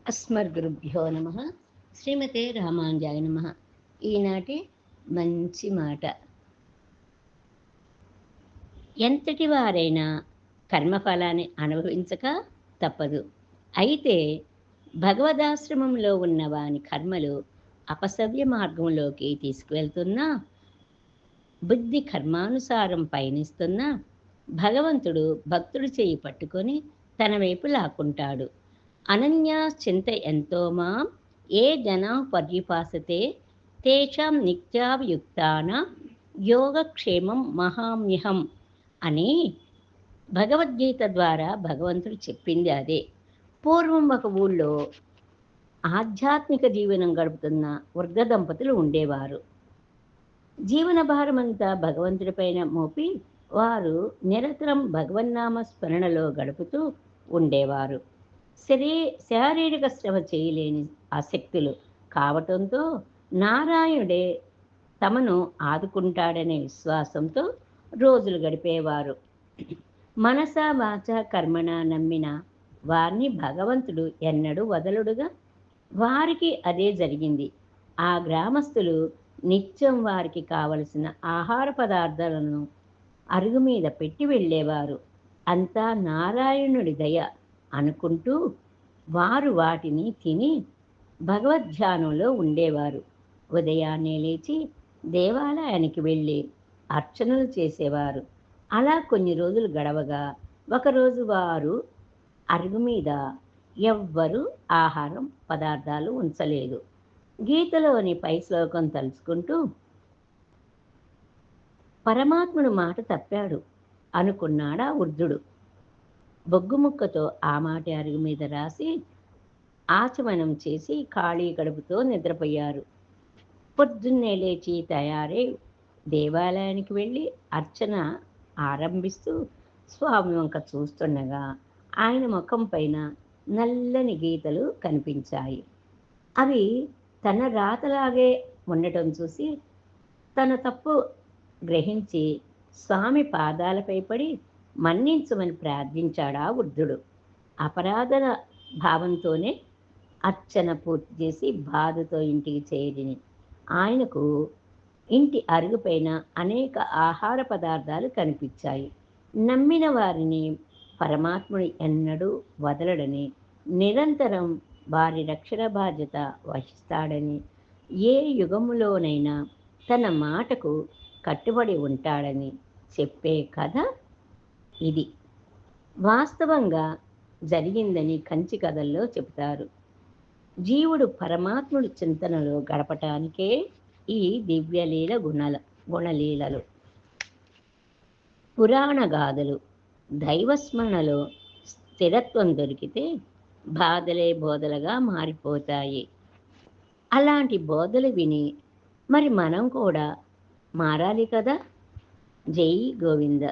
అస్మద్గురుభ్యో నమ. శ్రీమతే రామానుజాయ నమ. ఈనాటి మంచి మాట. ఎంతటి వారైనా కర్మఫలాన్ని అనుభవించక తప్పదు. అయితే భగవదాశ్రమంలో ఉన్న వాని కర్మలు అపసవ్య మార్గంలోకి తీసుకువెళ్తున్నా, బుద్ధి కర్మానుసారం పయనిస్తున్నా, భగవంతుడు భక్తుడి చేయి పట్టుకొని తన వైపు లాక్కుంటాడు. అనన్యాశ్చింత ఎంతో మాం ఏ జనా పర్యుపాసతే తేషాం నిత్యాభియుక్తానాం యోగక్షేమం మహామ్యహం అని భగవద్గీత ద్వారా భగవంతుడు చెప్పింది అదే. పూర్వం ఒక ఊళ్ళో ఆధ్యాత్మిక జీవనం గడుపుతున్న వృద్ధ దంపతులు ఉండేవారు. జీవన భారమంతా భగవంతుడిపైన మోపి వారు నిరంతరం భగవన్నామ స్మరణలో గడుపుతూ ఉండేవారు. శారీరక శ్రమ చేయలేని ఆసక్తులు కావటంతో నారాయణుడే తమను ఆదుకుంటాడనే విశ్వాసంతో రోజులు గడిపేవారు. మనస వాచ కర్మణ నమ్మిన వారిని భగవంతుడు ఎన్నడూ వదలుడుగా వారికి అదే జరిగింది. ఆ గ్రామస్తులు నిత్యం వారికి కావలసిన ఆహార పదార్థాలను అరుగు మీద పెట్టి వెళ్ళేవారు. అంతా నారాయణుడి దయ అనుకుంటూ వారు వాటిని తిని భగవద్ధ్యానంలో ఉండేవారు. ఉదయాన్నే లేచి దేవాలయానికి వెళ్ళి అర్చనలు చేసేవారు. అలా కొన్ని రోజులు గడవగా ఒకరోజు వారు అరుగు మీద ఎవ్వరూ ఆహారం పదార్థాలు ఉంచలేదు. గీతలోని పై శ్లోకం తలుచుకుంటూ పరమాత్ముడు మాట తప్పాడు అనుకున్నాడా వృద్ధుడు. బొగ్గుముక్కతో ఆ మాట అరుగు మీద రాసి ఆచమనం చేసి ఖాళీ కడుపుతో నిద్రపోయారు. పొద్దున్నే లేచి తయారై దేవాలయానికి వెళ్ళి అర్చన ఆరంభిస్తూ స్వామి వంక చూస్తుండగా ఆయన ముఖం పైన నల్లని గీతలు కనిపించాయి. అవి తన రాతలాగే ఉండటం చూసి తన తప్పు గ్రహించి స్వామి పాదాలపై పడి మన్నించమని ప్రార్థించాడా వృద్ధుడు. అపరాధ భావంతోనే అర్చన పూర్తి చేసి బాధతో ఇంటికి చేరిన ఆయనకు ఇంటి అరుగుపైన అనేక ఆహార పదార్థాలు కనిపించాయి. నమ్మిన వారిని పరమాత్ముడు ఎన్నడూ వదలడని, నిరంతరం వారి రక్షణ బాధ్యత వహిస్తాడని, ఏ యుగములోనైనా తన మాటకు కట్టుబడి ఉంటాడని చెప్పే కథ ఇది. వాస్తవంగా జరిగిందని కంచి కథల్లో చెబుతారు. జీవుడు పరమాత్ముడి చింతనలో గడపటానికే ఈ దివ్యలీల గుణలీలలు. పురాణ గాథలు, దైవస్మరణలో స్థిరత్వం దొరికితే బాధలే బోధలుగా మారిపోతాయి. అలాంటి బోధలు విని మరి మనం కూడా మారాలి కదా. జై గోవింద.